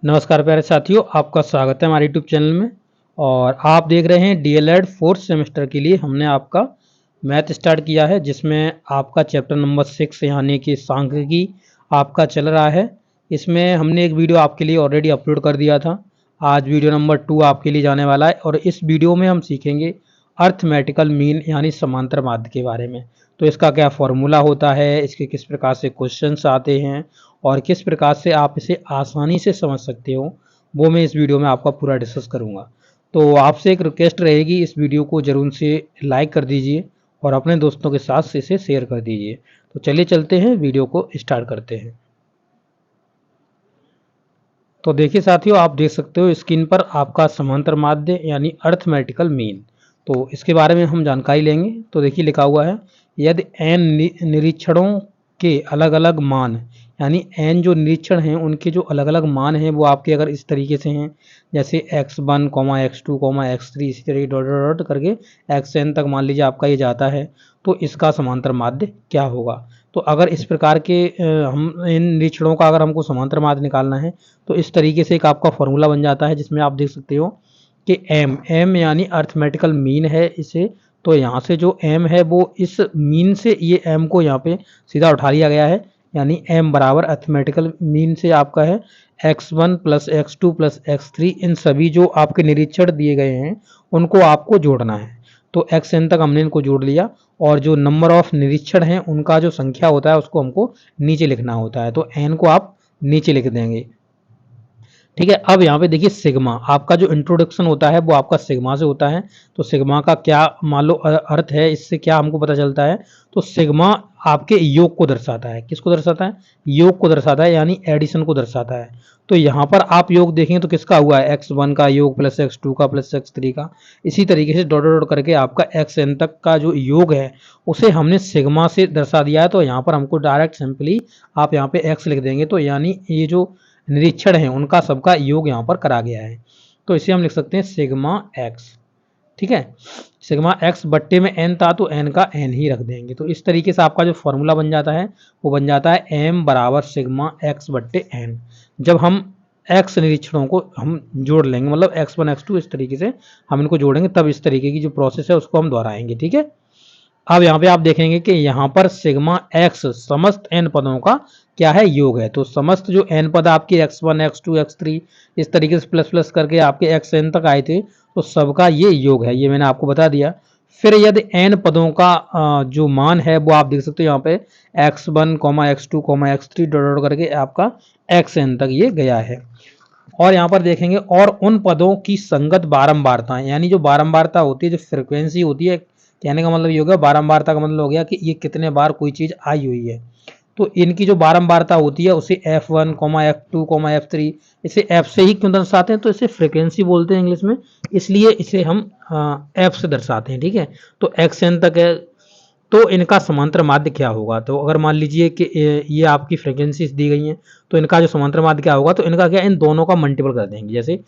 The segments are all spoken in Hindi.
नमस्कार प्यारे साथियों, आपका स्वागत है हमारे यूट्यूब चैनल में। और आप देख रहे हैं डीएलएड फोर्थ सेमेस्टर के लिए हमने आपका मैथ स्टार्ट किया है, जिसमें आपका चैप्टर नंबर 6 यानी कि सांख्यिकी आपका चल रहा है। इसमें हमने एक वीडियो आपके लिए ऑलरेडी अपलोड कर दिया था। आज वीडियो नंबर 2 आपके लिए जाने वाला है और इस वीडियो में हम सीखेंगे अर्थमेटिकल मीन यानी समांतर माध्य के बारे में। तो इसका क्या फॉर्मूला होता है, इसके किस प्रकार से क्वेश्चंस आते हैं और किस प्रकार से आप इसे आसानी से समझ सकते हो, वो मैं इस वीडियो में आपका पूरा डिस्कस करूंगा। तो आपसे एक रिक्वेस्ट रहेगी, इस वीडियो को जरूर से लाइक कर दीजिए और अपने दोस्तों के साथ इसे शेयर कर दीजिए। तो चलिए चलते हैं, वीडियो को स्टार्ट करते हैं। तो देखिए साथियों, आप देख सकते हो स्क्रीन पर आपका समांतर माध्य यानी अर्थमेटिकल मीन। तो इसके बारे में हम जानकारी लेंगे। तो देखिए लिखा हुआ है, यदि n निरीक्षणों के अलग अलग मान यानी n जो निरीक्षण हैं उनके जो अलग अलग मान हैं वो आपके अगर इस तरीके से हैं, जैसे x1, x2, x3 इसी तरीके डॉट डॉट डॉट करके xn तक मान लीजिए आपका ये जाता है, तो इसका समांतर माध्य क्या होगा। तो अगर इस प्रकार के हम इन निरीक्षणों का अगर हमको समांतर माध्य निकालना है तो इस तरीके से एक आपका फॉर्मूला बन जाता है, जिसमें आप देख सकते हो कि m यानी अर्थमेटिकल मीन है इसे। तो यहाँ से जो m है वो इस मीन से ये m को यहाँ पे सीधा उठा लिया गया है, यानी m बराबर अर्थमेटिकल मीन से आपका है x1 plus x2 plus x3। इन सभी जो आपके निरीक्षण दिए गए हैं उनको आपको जोड़ना है। तो xn तक हमने इनको जोड़ लिया और जो नंबर ऑफ निरीक्षण हैं उनका जो संख्या होता है उसको हमको नीचे लिखना होता है। तो n को आप नीचे लिख देंगे, ठीक है। अब यहाँ पे देखिए सिग्मा, आपका जो इंट्रोडक्शन होता है वो आपका सिग्मा से होता है। तो सिग्मा का क्या मान लो अर्थ है, इससे क्या हमको पता चलता है। तो सिग्मा आपके योग को दर्शाता है। किसको दर्शाता है? योग को दर्शाता है, यानी एडिशन को दर्शाता है। तो यहाँ पर आप योग देखेंगे तो किसका हुआ है? x1 का योग प्लस x2 का प्लस x3 का। इसी तरीके से डॉट डॉट करके आपका xn तक का जो योग है उसे हमने सिग्मा से दर्शा दिया है। तो यहाँ पर हमको डायरेक्ट सिंपली आप यहाँ पे x लिख देंगे, तो यानी ये जो निरीक्षण है उनका सबका योग यहाँ पर करा गया है। तो इसे हम लिख सकते हैं सिग्मा एक्स, ठीक है। सिग्मा एक्स बट्टे में n था तो n का n ही रख देंगे। तो इस तरीके से आपका जो फॉर्मूला बन जाता है वो बन जाता है m बराबर सिग्मा एक्स बट्टे n। जब हम x निरीक्षणों को हम जोड़ लेंगे, मतलब x1 x2 इस तरीके से हम इनको जोड़ेंगे, तब इस तरीके की जो प्रोसेस है उसको हम दोहराएंगे, ठीक है। अब यहाँ पे आप देखेंगे कि यहाँ पर सिग्मा एक्स समस्त n पदों का क्या है? योग है। तो समस्त जो n पद आपके x1 x2 x3 इस तरीके से प्लस प्लस करके आपके xn तक आए थे, तो सबका ये योग है, ये मैंने आपको बता दिया। फिर यदि n पदों का जो मान है वो आप देख सकते हो यहाँ पे x1, x2, x3 dot dot करके आपका xn तक ये गया है। और यहाँ पर देखेंगे और उन पदों की संगत बारंबारता, यानी जो बारंबारता होती है, जो फ्रिक्वेंसी होती है, कहने का मतलब ये हो गया, बारंबारता का मतलब हो गया कि ये कितने बार कोई चीज आई हुई है। तो इनकी जो बारंबारता होती है उसे f1, f2, f3 इसे f से ही क्यों दर्शाते हैं? तो इसे फ्रिक्वेंसी बोलते हैं इंग्लिश में, इसलिए इसे हम f से दर्शाते हैं, ठीक है। तो xn तक है, तो इनका समांतर माध्य क्या होगा? तो अगर मान लीजिए कि ये आपकी फ्रिक्वेंसीज दी गई हैं, तो इनका जो समांतर माध्य क्या होगा? तो इनका क्या, इन दोनों का मल्टीपल कर देंगे। जैसे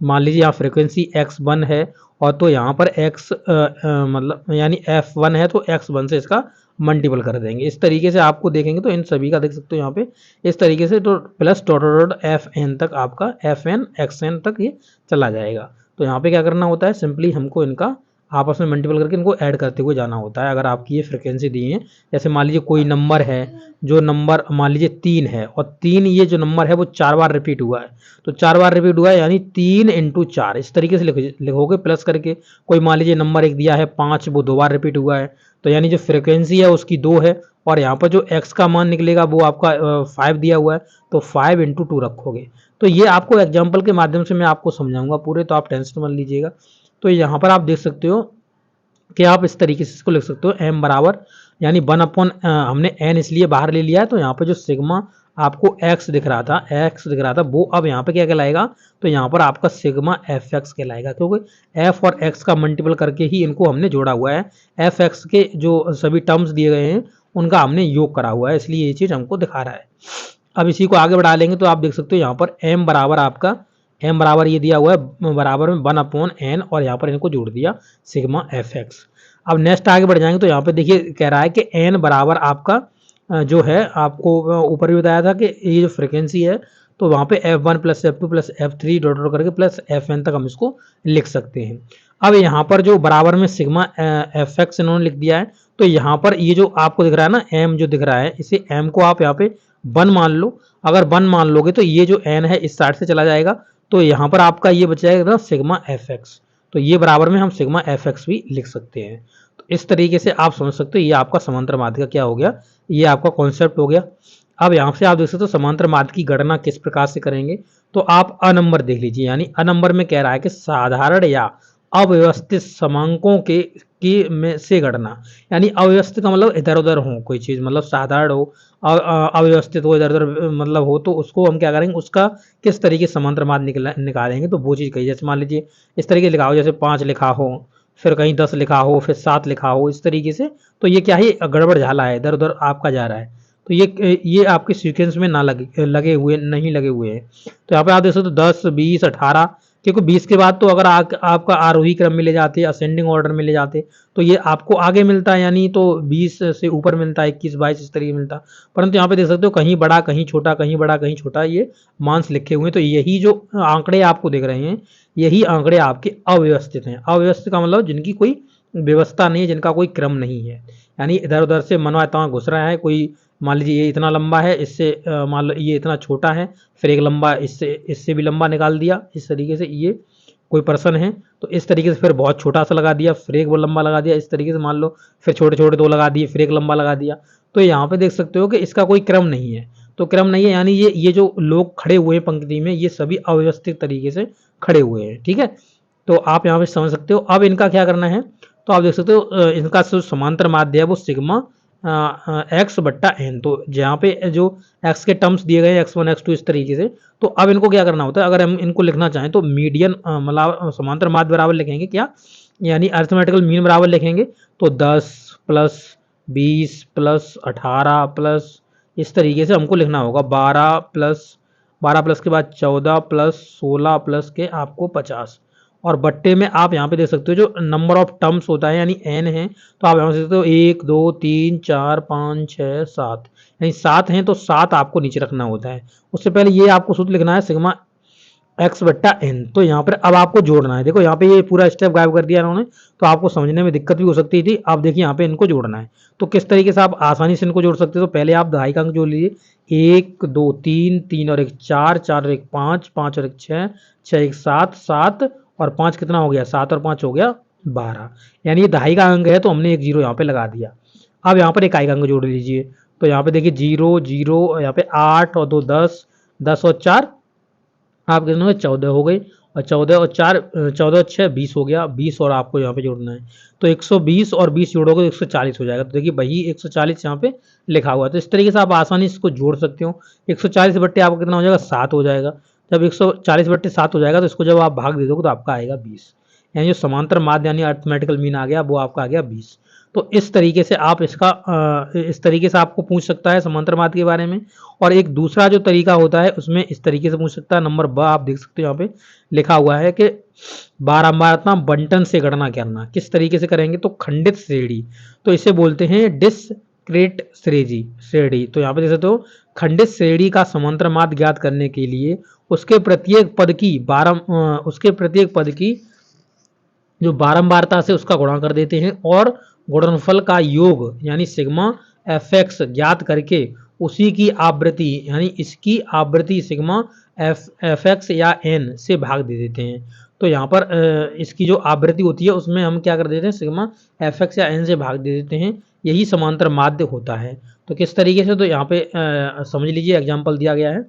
मान लीजिए यहाँ फ्रिक्वेंसी x1 है और तो यहाँ पर x मतलब यानी f1 है, तो x1 से इसका मल्टीपल कर देंगे। इस तरीके से आपको देखेंगे तो इन सभी का देख सकते हो यहाँ पे इस तरीके से, तो प्लस डॉट डॉट fn तक आपका fn xn तक ये चला जाएगा। तो यहाँ पे क्या करना होता है? सिंपली हमको इनका आपस में मल्टीपल करके इनको ऐड करते हुए जाना होता है। अगर आपकी ये फ्रिक्वेंसी दी है, जैसे मान लीजिए कोई नंबर है, जो नंबर मान लीजिए 3 है और 3 ये जो नंबर है वो 4 बार रिपीट हुआ है, तो 4 बार रिपीट हुआ है यानी 3 × 4 इस तरीके से लिखोगे प्लस करके। कोई मान लीजिए नंबर एक दिया है 5, वो 2 बार रिपीट हुआ है, तो यानी जो फ्रिक्वेंसी है उसकी 2 है और यहाँ पर जो x का मान निकलेगा वो आपका 5 दिया हुआ है, तो 5 × 2 रखोगे। तो ये आपको एग्जाम्पल के माध्यम से मैं आपको समझाऊंगा पूरे, तो आप टेंशन मत लीजिएगा। तो यहाँ पर आप देख सकते हो कि आप इस तरीके से इसको लिख सकते हो m बराबर यानी 1/, हमने n इसलिए बाहर ले लिया है, तो यहाँ पे जो सिग्मा आपको x दिख रहा था वो अब यहाँ पे क्या कहलाएगा? तो यहाँ पर आपका सिग्मा fx कहलाएगा, क्योंकि f और x का मल्टीपल करके ही इनको हमने जोड़ा हुआ है। fx के जो सभी टर्म्स दिए गए हैं उनका हमने योग करा हुआ है, इसलिए ये चीज हमको दिखा रहा है। अब इसी को आगे बढ़ा लेंगे तो आप देख सकते हो यहाँ पर m बराबर आपका m बराबर ये दिया हुआ है बराबर में 1/n और यहाँ पर इनको जोड़ दिया सिग्मा fx। अब नेक्स्ट आगे बढ़ जाएंगे तो यहाँ पे देखिए कह रहा है कि n बराबर आपका जो है, आपको ऊपर भी बताया था कि ये जो फ्रिक्वेंसी है तो वहाँ पे F1 plus F2 plus F3 dot dot करके प्लस Fn तक हम इसको लिख सकते हैं। अब यहाँ पर जो बराबर में सिग्मा एफ एक्स इन्होंने लिख दिया है, तो यहाँ पर ये जो आपको दिख रहा है ना m जो दिख रहा है, इसे m को आप यहाँ पे 1 मान लो। अगर 1 मान लोगे तो ये जो n है इस साइड से चला जाएगा, तो यहाँ पर आपका ये बच जाएगा सिग्मा एफ एक्स। तो ये बराबर में हम सिग्मा एफ एक्स भी लिख सकते हैं। तो इस तरीके से आप समझ सकते हो, ये आपका समांतर माध्य का क्या हो गया, ये आपका कॉन्सेप्ट हो गया। अब यहाँ से आप देख सकते हो समांतर माध्य की गणना किस प्रकार से करेंगे। तो आप अ नंबर देख लीजिए, यानी अ नंबर में कह रहा है कि साधारण या अव्यवस्थित समांकों की में से गणना, यानी अव्यवस्थित का मतलब इधर उधर हो कोई चीज, मतलब साधारण हो, अव्यवस्थित हो, इधर उधर मतलब हो, तो उसको हम क्या करेंगे, उसका किस तरीके से समांतर माध्य निकालेंगे। तो वो चीज कही, जैसे मान लीजिए इस तरीके लिखा हो, जैसे 5 लिखा हो, फिर कहीं 10 लिखा हो, फिर 7 लिखा हो, इस तरीके से। तो ये क्या है, गड़बड़ झाला है, इधर उधर आपका जा रहा है। तो ये आपके सीक्वेंस में ना लगे हुए नहीं लगे हुए हैं। तो यहाँ पे आप देख सकते हो 10 20 18, क्योंकि 20 के बाद तो अगर आपका आरोही क्रम में ले जाते, असेंडिंग ऑर्डर में ले जाते, तो ये आपको आगे मिलता है, यानी तो 20 से ऊपर मिलता है, 21 22 इस तरीके मिलता। परंतु यहाँ पे देख सकते हो कहीं बड़ा कहीं छोटा, कहीं बड़ा कहीं छोटा, ये मांस लिखे हुए हैं। तो यही जो आंकड़े आपको दिख रहे हैं, यही आंकड़े आपके अव्यवस्थित हैं। अव्यवस्थित का मतलब जिनकी कोई व्यवस्था नहीं है, जिनका कोई क्रम नहीं है, यानी इधर उधर से मनवा तवा घुस रहा है। कोई मान लीजिए ये इतना लंबा है, इससे मान लो ये इतना छोटा है, फिर एक लंबा इससे भी लंबा निकाल दिया, इस तरीके से ये कोई पर्सन है, तो इस तरीके से फिर बहुत छोटा सा लगा दिया, फिर एक वो लंबा लगा दिया, इस तरीके से मान लो फिर छोटे छोटे 2 लगा दिए, फिर एक लंबा लगा दिया। तो यहाँ पे देख सकते हो कि इसका कोई क्रम नहीं है। तो क्रम नहीं है, यानी ये जो लोग खड़े हुए हैं पंक्ति में, ये सभी अव्यवस्थित तरीके से खड़े हुए हैं। ठीक है, तो आप यहाँ पे समझ सकते हो। अब इनका क्या करना है, तो आप देख सकते हो इनका जो समांतर माध्य है वो सिग्मा एक्स बट्टा एन। तो जहाँ पे जो एक्स के टर्म्स दिए गए एक्स वन एक्स टू इस तरीके से, तो अब इनको क्या करना होता है, अगर हम इनको लिखना चाहें तो मीडियन मतलब समांतर माध्य बराबर लिखेंगे क्या, यानी अरिथमेटिकल मीन बराबर लिखेंगे। तो 10 प्लस 20 प्लस 18 प्लस इस तरीके से हमको लिखना होगा। 12 प्लस के बाद 14 प्लस 16 प्लस के आपको 50, और बट्टे में आप यहाँ पे देख सकते हो जो नंबर ऑफ टर्म्स होता है, यानी एन है, तो आप यहाँ से देखते हो 1 2 3 4 5 6 7, यानी 7 हैं, तो 7 आपको नीचे रखना होता है। उससे पहले ये आपको सूत्र लिखना है सिग्मा एक्स बट्टा एन। तो यहाँ पर अब आपको जोड़ना है। देखो यहाँ पे ये पूरा स्टेप गायब कर दिया इन्होंने, तो आपको समझने में दिक्कत भी हो सकती थी। आप देखिए यहाँ पे इनको जोड़ना है, तो किस तरीके से आप आसानी से इनको जोड़ सकते हो। तो पहले आप दहाई का अंक जोड़ लीजिए, 1 2 3 3 और 1 4, 4 और 1 5, 5 और 1 6, 6 1 7, 7 और 5 कितना हो गया, 7 और 5 हो गया 12, यानी ये दहाई का अंक है, तो हमने एक जीरो यहाँ पे लगा दिया। अब यहाँ पर इकाई का अंक जोड़ लीजिए, तो यहाँ पे देखिए 0 0, यहाँ पे 8 और 2 10, 10 और 4 आप कितने हो गए, 14 हो गई, और 14 और 4 14 और 6 20 हो गया, 20 और आपको यहाँ पे जोड़ना है। तो 120 और 20 जोड़ोगे तो 140 हो जाएगा। तो देखिए वही 140 यहाँ पे लिखा हुआ है। तो इस तरीके से आप आसानी से इसको जोड़ सकते हो। 140 बट्टे आपका कितना हो जाएगा, 7 हो जाएगा। जब 140 बट्टे 7 हो जाएगा तो इसको जब आप भाग दे दोगे तो आपका आएगा 20, यानी जो समांतर माध्य यानी अरिथमेटिकल मीन आ गया वो आपका आ गया 20। तो इस तरीके से आप इस तरीके से आपको पूछ सकता है समांतर माध्य के बारे में। और एक दूसरा जो तरीका होता है उसमें इस तरीके से पूछ सकता है। नंबर ब आप देख सकते हो यहाँ पे लिखा हुआ है कि बारंबारता बंटन से गणना करना। किस तरीके से करेंगे, तो खंडित श्रेणी, तो इसे बोलते हैं डिस्क्रीट श्रेणी। तो यहाँ पे देख सकते हो खंडित श्रेणी का समांतर माध्य ज्ञात करने के लिए उसके प्रत्येक पद की जो बारंबारता से उसका गुणा कर देते हैं, और गुणनफल का योग यानी सिग्मा एफ एक्स ज्ञात करके उसी की आवृत्ति यानी इसकी आवृत्ति सिग्मा एफ एक्स या एन से भाग दे देते हैं। तो यहाँ पर इसकी जो आवृत्ति होती है उसमें हम क्या कर देते हैं, सिग्मा एफ एक्स या एन से भाग दे देते हैं। यही समांतर माध्य होता है। तो किस तरीके से, तो यहाँ पे समझ लीजिए एग्जाम्पल दिया गया है।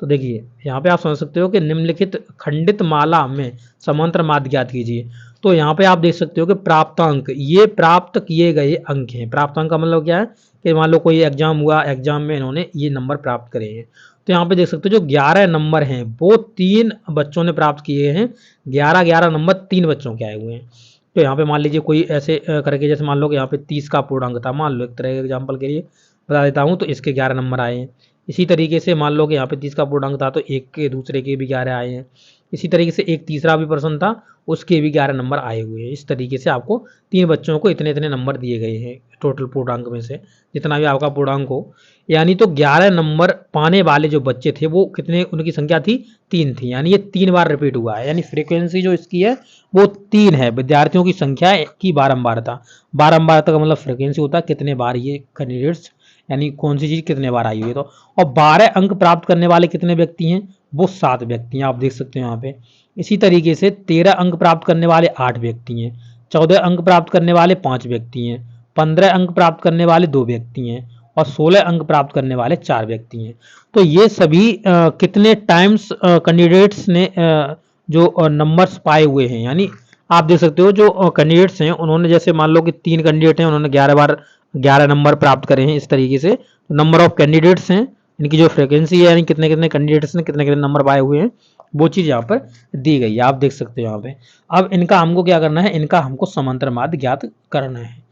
तो देखिए यहाँ पे आप समझ सकते हो कि निम्नलिखित खंडित माला में समांतर माध्य ज्ञात कीजिए। तो यहाँ पे आप देख सकते हो कि प्राप्तांक, ये प्राप्त किए गए अंक हैं। प्राप्तांक का मतलब क्या है कि मान लो कोई एग्जाम हुआ, एग्जाम में इन्होंने ये नंबर प्राप्त करे हैं। तो यहाँ पे देख सकते हो जो 11 नंबर हैं वो 3 बच्चों ने प्राप्त किए हैं। 11 नंबर 3 बच्चों के आए हुए हैं। तो यहाँ पे मान लीजिए कोई ऐसे करके, जैसे मान लो कि यहाँ पे 30 का पूर्णांक था, मान लो एक तरह के एग्जाम्पल के लिए बता देता हूँ, तो इसके 11 नंबर आए हैं। इसी तरीके से मान लो कि यहाँ पे 30 का पूर्णांक था तो एक के दूसरे के भी 11 आए हैं। इसी तरीके से एक तीसरा भी प्रश्न था, उसके भी 11 नंबर आए हुए हैं। इस तरीके से आपको 3 बच्चों को इतने इतने नंबर दिए गए हैं टोटल पूर्णांक में से, जितना भी आपका पूर्णांक हो। यानी तो 11 नंबर पाने वाले जो बच्चे थे वो कितने, उनकी संख्या थी 3 थी, यानी ये 3 बार रिपीट हुआ है। यानी फ्रीक्वेंसी जो इसकी है वो 3 है, विद्यार्थियों की संख्या की बारंबारता। बारंबारता का मतलब फ्रीक्वेंसी होता है कितने बार ये कैंडिडेट्स, यानी कौन सी चीज कितने बार आई हुई है। तो और 12 अंक प्राप्त करने वाले कितने व्यक्ति हैं, वो 7 व्यक्ति हैं, आप देख सकते हो यहाँ पे। इसी तरीके से 13 अंक प्राप्त करने वाले 8 व्यक्ति हैं, 14 अंक प्राप्त करने वाले 5 व्यक्ति हैं, 15 अंक प्राप्त करने वाले 2 व्यक्ति हैं और 16 अंक प्राप्त करने वाले 4 व्यक्ति हैं। तो ये सभी कितने टाइम्स कैंडिडेट्स ने जो नंबर्स पाए हुए हैं, यानी आप देख सकते हो जो कैंडिडेट्स हैं उन्होंने, जैसे मान लो कि 3 कैंडिडेट हैं, उन्होंने 11 बार 11 नंबर प्राप्त करे हैं। इस तरीके से नंबर ऑफ कैंडिडेट्स हैं, इनकी जो फ्रीक्वेंसी है, यानी कितने कितने कैंडिडेट्स ने कितने कितने नंबर पाए हुए हैं, वो चीज़ यहाँ पर दी गई है, आप देख सकते हो यहाँ पे। अब इनका हमको क्या करना है, इनका हमको समांतर माध्य ज्ञात करना है।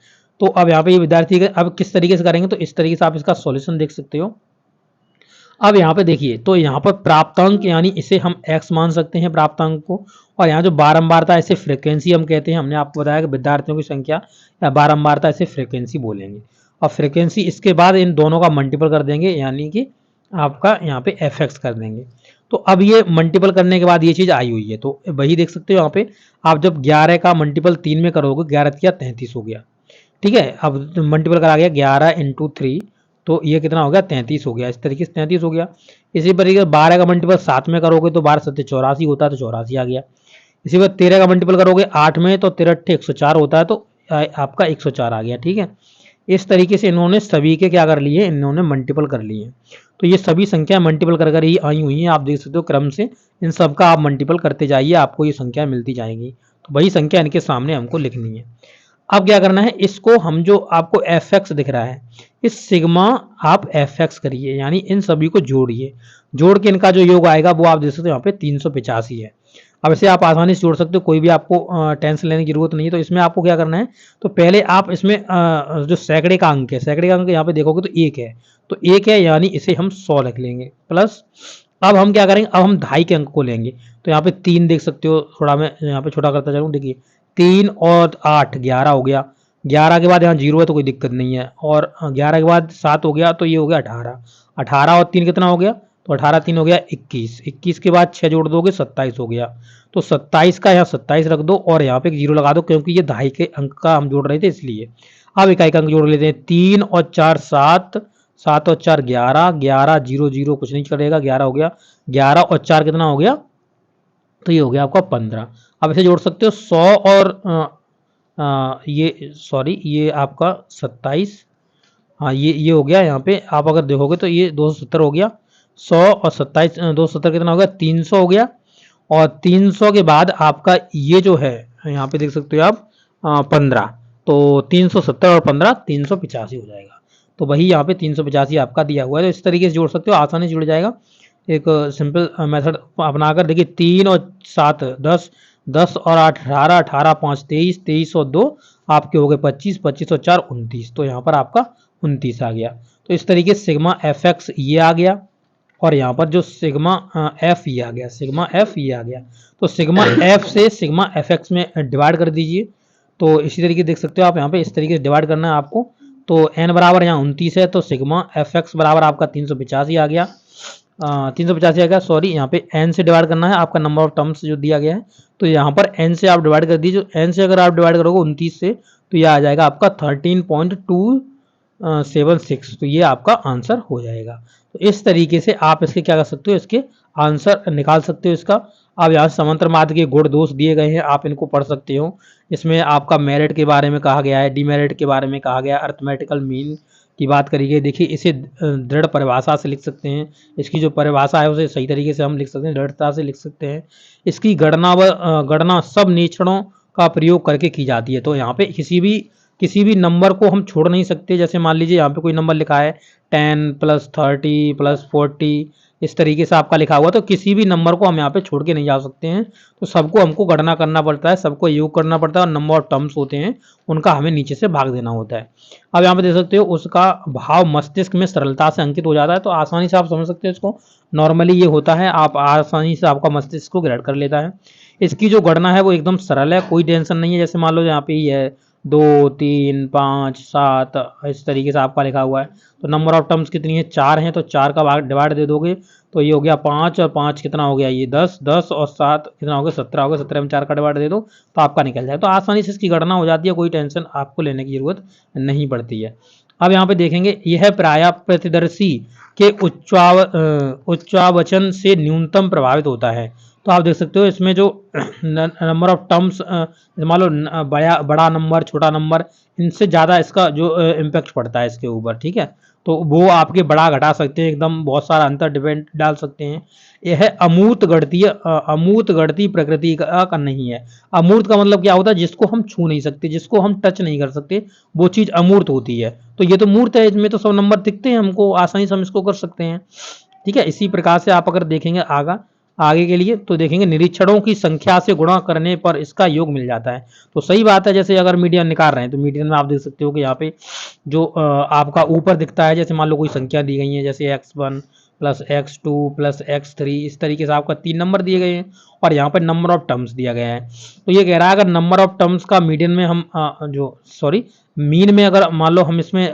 तो अब यहाँ पे ये विद्यार्थी अब किस तरीके से करेंगे, तो इस तरीके से आप इसका सॉल्यूशन देख सकते हो। अब यहाँ पे देखिए, तो यहाँ पर प्राप्तांक यानी इसे हम x मान सकते हैं प्राप्तांक को, और यहाँ जो बारंबारता इसे फ्रीक्वेंसी हम कहते हैं। हमने आपको बताया कि विद्यार्थियों की संख्या या बारंबारता इसे फ्रीक्वेंसी बोलेंगे, और फ्रीक्वेंसी इसके बाद इन दोनों का मल्टीपल कर देंगे, यानी कि आपका यहाँ पे fx कर देंगे। तो अब ये मल्टीपल करने के बाद ये चीज़ आई हुई है, तो वही देख सकते हो यहाँ पे। आप जब 11 का मल्टीपल 3 में करोगे, 11 किया 33 हो गया, ठीक है। अब मल्टीपल करा गया 11 इंटू 3, तो ये कितना हो गया 33 हो गया, इस तरीके से 33 हो गया। इसी तरीके 12 का मल्टीपल 7 में करोगे तो 12 7 84 होता है, तो 84 आ गया। इसी बार 13 का मल्टीपल करोगे 8 में तो 13 104 होता है, तो आपका 104 आ गया, ठीक है। इस तरीके से इन्होंने सभी के क्या कर लिए, इन्होंने मल्टीपल कर लिए। तो ये सभी संख्या मल्टीपल कर कर ही आई हुई हैं, आप देख सकते हो क्रम से। इन सब का आप मल्टीपल करते जाइए, आपको ये संख्या मिलती जाएगी। तो वही संख्या इनके सामने हमको लिखनी है। अब क्या करना है, इसको हम जो आपको एफ एक्स दिख रहा है, इस सिग्मा आप एफ एक्स करिए, यानी इन सभी को जोड़िए। जोड़ के इनका जो योग आएगा वो आप देख सकते हो यहाँ पे 385 है। अब इसे आप आसानी से जोड़ सकते हो, कोई भी आपको टेंशन लेने की जरूरत नहीं है। तो इसमें आपको क्या करना है, तो पहले आप इसमें जो सैकड़े का अंक है, सैकड़े का अंक यहाँ पे देखोगे तो 1 है, तो 1 है, यानी इसे हम 100 लिख लेंगे प्लस। अब हम क्या करेंगे, अब हम 2.5 के अंक को लेंगे। तो यहाँ पे 3 देख सकते हो, थोड़ा मैं यहाँ पे छोटा करता चलूँ, देखिए 3 और 8 11 हो गया। 11 के बाद यहाँ 0 है तो कोई दिक्कत नहीं है, और 11 के बाद 7 हो गया, तो ये हो गया 18। 18 और 3 कितना हो गया, तो 18 3 हो गया 21। 21 के बाद 6 जोड़ दोगे 27 हो गया। तो 27 का यहाँ 27 रख दो और यहाँ पे एक 0 लगा दो, क्योंकि ये 2.5 के अंक का हम जोड़ रहे थे इसलिए। अब इकाई का अंक जोड़ लेते हैं, 3 और 4 7, 7 और 4 11, 11 0 0 कुछ नहीं करेगा, 11 हो गया। 11 और 4 कितना हो गया, तो ये हो गया आपका 15। अब इसे जोड़ सकते हो 100 और ये सॉरी ये आपका 27, हाँ ये हो गया। यहाँ पे आप अगर देखोगे तो ये 270 हो गया। 100 और 27 270 कितना हो गया, 300 हो गया। और 300 के बाद आपका ये जो है, यहाँ पे देख सकते हो आप 15, तो 370 और 15 385 हो जाएगा। तो वही यहाँ पे 385 आपका दिया हुआ है। तो इस तरीके से जोड़ सकते हो, आसानी से जुड़ जाएगा। एक सिंपल मेथड अपनाकर देखिए, 3 और 7 10, 10 और 8 18, 18 5 23, 23 और 2 आपके हो गए 25, 25 और 4 29, तो यहाँ पर आपका 29 आ गया। तो इस तरीके से सिग्मा एफ एक्स ये आ गया, और यहाँ पर जो सिग्मा एफ ये आ गया, सिग्मा एफ ये आ गया। तो सिग्मा एफ से सिग्मा एफ एक्स में डिवाइड कर दीजिए। तो इसी तरीके देख सकते हो आप, यहाँ पे इस तरीके से डिवाइड करना है आपको। तो एन बराबर यहाँ 29 है, तो सिग्मा एफ एक्स बराबर आपका 385 आ गया। 385 आ गया, सॉरी यहाँ पे एन से डिवाइड करना है, आपका नंबर ऑफ टर्म्स जो दिया गया है। तो यहाँ पर एन से आप डिवाइड कर दीजिए। एन से अगर आप डिवाइड करोगे 29 से, तो यह आ जाएगा आपका 13.276, तो ये आपका आंसर हो जाएगा। तो इस तरीके से आप इसके क्या कर सकते हो, इसके आंसर निकाल सकते हो इसका। अब यहाँ समांतर माध्य के गुण दोष दिए गए हैं, आप इनको पढ़ सकते हो। इसमें आपका मेरिट के बारे में कहा गया है, डीमेरिट के बारे में कहा गया है, अर्थमेटिकल मीन की बात करी गई। देखिए इसे दृढ़ परिभाषा से लिख सकते हैं, इसकी जो परिभाषा है उसे सही तरीके से हम लिख सकते हैं, दृढ़ता से लिख सकते हैं। इसकी गणना सब निरीक्षणों का प्रयोग करके की जाती है। तो यहाँ पे किसी भी नंबर को हम छोड़ नहीं सकते। जैसे मान लीजिए यहाँ पे कोई नंबर लिखा है 10 + 30 + 40, इस तरीके से आपका लिखा हुआ। तो किसी भी नंबर को हम यहाँ पे छोड़ के नहीं जा सकते हैं, तो सबको हमको गणना करना पड़ता है, सबको योग करना पड़ता है और नंबर ऑफ टर्म्स होते हैं उनका हमें नीचे से भाग देना होता है। अब यहाँ पे देख सकते हो उसका भाव मस्तिष्क में सरलता से अंकित हो जाता है, तो आसानी से आप समझ सकते हो इसको। नॉर्मली ये होता है, आप आसानी से आपका मस्तिष्क को ग्रहण कर लेता है। इसकी जो गणना है वो एकदम सरल है, कोई टेंशन नहीं है। जैसे मान लो यहाँ पे ही है 2, 3, 5, 7 इस तरीके से आपका लिखा हुआ है। तो नंबर ऑफ टर्म्स कितनी है, 4 हैं, तो 4 का भाग डिवाइड दे दोगे तो ये हो गया 5 और 5 कितना हो गया, ये 10, 10 और 7 कितना हो गया, 17 हो गया। 17 में 4 का डिवाइड दे दो तो आपका निकल जाए। तो आसानी से इसकी गणना हो जाती है, कोई टेंशन आपको लेने की जरूरत नहीं पड़ती है। अब यहाँ पे देखेंगे यह प्रायः प्रतिदर्शी के उच्चावचन से न्यूनतम प्रभावित होता है। तो आप देख सकते हो इसमें जो नंबर ऑफ टर्म्स मान लो बड़ा नंबर छोटा नंबर इनसे ज़्यादा इसका जो इम्पैक्ट पड़ता है इसके ऊपर, ठीक है। तो वो आपके बड़ा घटा सकते हैं, एकदम बहुत सारा अंतर डिपेंड डाल सकते हैं। यह अमूर्त गणती प्रकृति का नहीं है। अमूर्त का मतलब क्या होता है, जिसको हम छू नहीं सकते, जिसको हम टच नहीं कर सकते, वो चीज़ अमूर्त होती है। तो ये तो मूर्त है, इसमें तो सब नंबर दिखते हैं हमको, आसानी से हम इसको कर सकते हैं, ठीक है। इसी प्रकार से आप अगर देखेंगे आगे के लिए तो देखेंगे निरीक्षणों की संख्या से गुणा करने पर इसका योग मिल जाता है। तो सही बात है, जैसे अगर मीडियन निकाल रहे हैं तो मीडियन में आप देख सकते हो कि यहाँ पे जो आपका ऊपर दिखता है, जैसे मान लो कोई संख्या दी गई है जैसे x1 plus x2 plus x3, इस तरीके से आपका 3 नंबर दिए गए हैं और यहाँ पर नंबर ऑफ टर्म्स दिया गया है। तो ये कह रहा है अगर नंबर ऑफ टर्म्स का मीडियन में हम मीन में अगर मान लो हम इसमें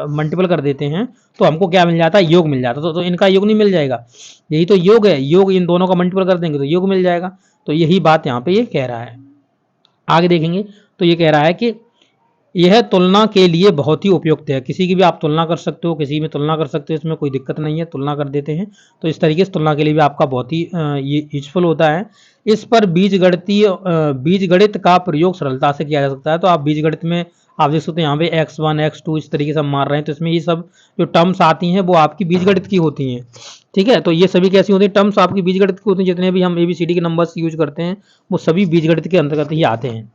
मल्टीपल कर देते हैं तो हमको क्या मिल जाता है, योग मिल जाता है। तो इनका योग नहीं मिल जाएगा, यही तो योग है, योग इन दोनों का मल्टीपल कर देंगे तो योग मिल जाएगा। तो यही बात यहाँ पे ये कह रहा है। आगे देखेंगे तो ये कह रहा है कि यह तुलना के लिए बहुत ही उपयुक्त है। किसी की भी आप तुलना कर सकते हो, किसी में तुलना कर सकते हो, इसमें कोई दिक्कत नहीं है, तुलना कर देते हैं। तो इस तरीके से तुलना के लिए भी आपका बहुत ही ये यूजफुल होता है। इस पर बीजगणित का प्रयोग सरलता से किया जा सकता है। तो आप बीजगणित में आप देख सकते हैं यहाँ पे x1 x2 इस तरीके से हम मार रहे हैं, तो इसमें ये सब जो टर्म्स आती हैं वो आपकी बीजगणित की होती हैं, ठीक है। तो ये सभी कैसी होती हैं, टर्म्स आपकी बीजगणित की होती हैं। जितने भी हम ABCD के नंबर्स यूज करते हैं वो सभी बीजगणित के अंतर्गत ही आते हैं।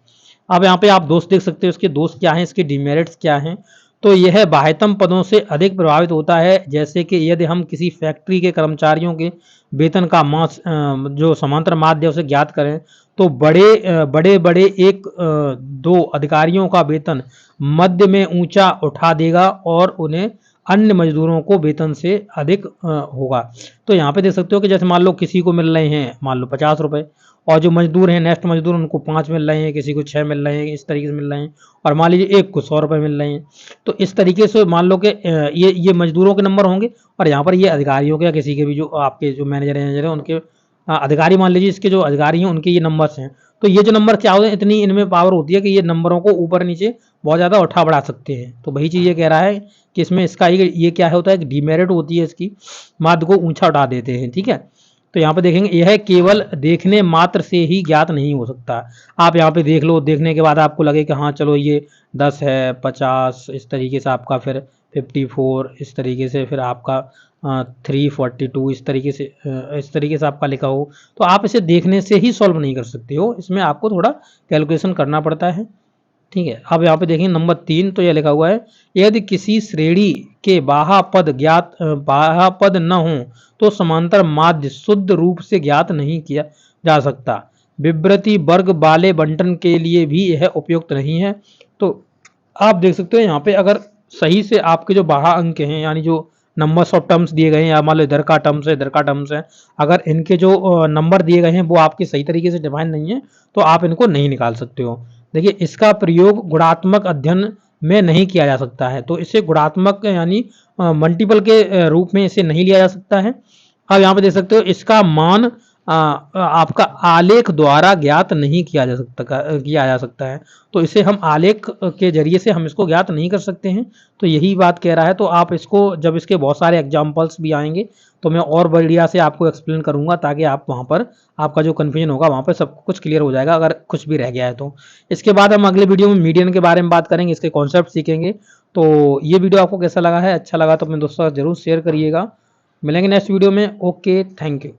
अब यहाँ पे आप दोष देख सकते हो, इसके दोष क्या हैं, इसके डिमेरिट्स क्या हैं। तो यह बाह्यतम पदों से अधिक प्रभावित होता है, जैसे कि यदि हम किसी फैक्ट्री के कर्मचारियों के वेतन का जो समांतर माध्य से ज्ञात करें तो बड़े बड़े एक दो अधिकारियों का वेतन मध्य में ऊंचा उठा देगा और उन्हें अन्य मजदूरों को वेतन से अधिक होगा। तो यहाँ पे देख सकते हो कि जैसे मान लो किसी को मिल रहे हैं मान लो 50 रुपए और जो मजदूर हैं नेक्स्ट मजदूर उनको 5 मिल रहे हैं, किसी को 6 मिल रहे हैं, इस तरीके से मिल रहे हैं। और मान लीजिए एक को 100 रुपए मिल रहे हैं। तो इस तरीके से मान लो कि ये मजदूरों के नंबर होंगे और यहाँ पर ये अधिकारियों के या किसी के भी जो आपके जो मैनेजर हैं उनके अधिकारी मान लीजिए, इसके जो अधिकारी हैं उनके ये नंबर्स हैं। तो ये जो नंबर क्या होते हैं, इतनी इनमें पावर होती है कि ये नंबरों को ऊपर नीचे बहुत ज़्यादा उठा बढ़ा सकते हैं। तो वही चीज़ ये कह रहा है कि इसमें इसका ये क्या होता है, डिमेरिट होती है, इसकी माध्य को ऊंचा उठा देते हैं, ठीक है। तो यहाँ पे देखेंगे यह केवल देखने मात्र से ही ज्ञात नहीं हो सकता। आप यहाँ पे देख लो, देखने के बाद आपको लगे कि हाँ चलो ये 10 है, 50 इस तरीके से आपका, फिर 54 इस तरीके से, फिर आपका 342 इस तरीके से आपका लिखा हो, तो आप इसे देखने से ही सॉल्व नहीं कर सकते हो, इसमें आपको थोड़ा कैलकुलेशन करना पड़ता है, ठीक है। अब यहाँ पे देखेंगे नंबर 3, तो यह लिखा हुआ है यदि किसी श्रेणी के बाह्य पद न हो तो समांतर माध्य शुद्ध रूप से ज्ञात नहीं किया जा सकता। विवृति वर्ग वाले बंटन के लिए भी यह उपयुक्त नहीं है। तो आप देख सकते हो यहाँ पे अगर सही से आपके जो बाह्य अंक हैं, यानी जो नंबर्स ऑफ टर्म्स दिए गए हैं, या मान लो इधर का टर्म्स है, अगर इनके जो नंबर दिए गए हैं वो आपके सही तरीके से डिफाइन नहीं है तो आप इनको नहीं निकाल सकते हो। देखिए इसका प्रयोग गुणात्मक अध्ययन में नहीं किया जा सकता है, तो इसे गुणात्मक यानी मल्टीपल के रूप में इसे नहीं लिया जा सकता है। अब यहाँ पे देख सकते हो इसका मान आपका आलेख द्वारा ज्ञात नहीं किया जा सकता है। तो इसे हम आलेख के जरिए से हम इसको ज्ञात नहीं कर सकते हैं, तो यही बात कह रहा है। तो आप इसको जब इसके बहुत सारे एग्जाम्पल्स भी आएंगे तो मैं और बढ़िया से आपको एक्सप्लेन करूंगा, ताकि आप वहाँ पर आपका जो कन्फ्यूजन होगा वहाँ पर सब कुछ क्लियर हो जाएगा, अगर कुछ भी रह गया है तो। इसके बाद हम अगले वीडियो में मीडियन के बारे में बात करेंगे, इसके कॉन्सेप्ट सीखेंगे। तो ये वीडियो आपको कैसा लगा है, अच्छा लगा तो अपने दोस्तों के साथ जरूर शेयर करिएगा। मिलेंगे नेक्स्ट वीडियो में। Okay, thank you.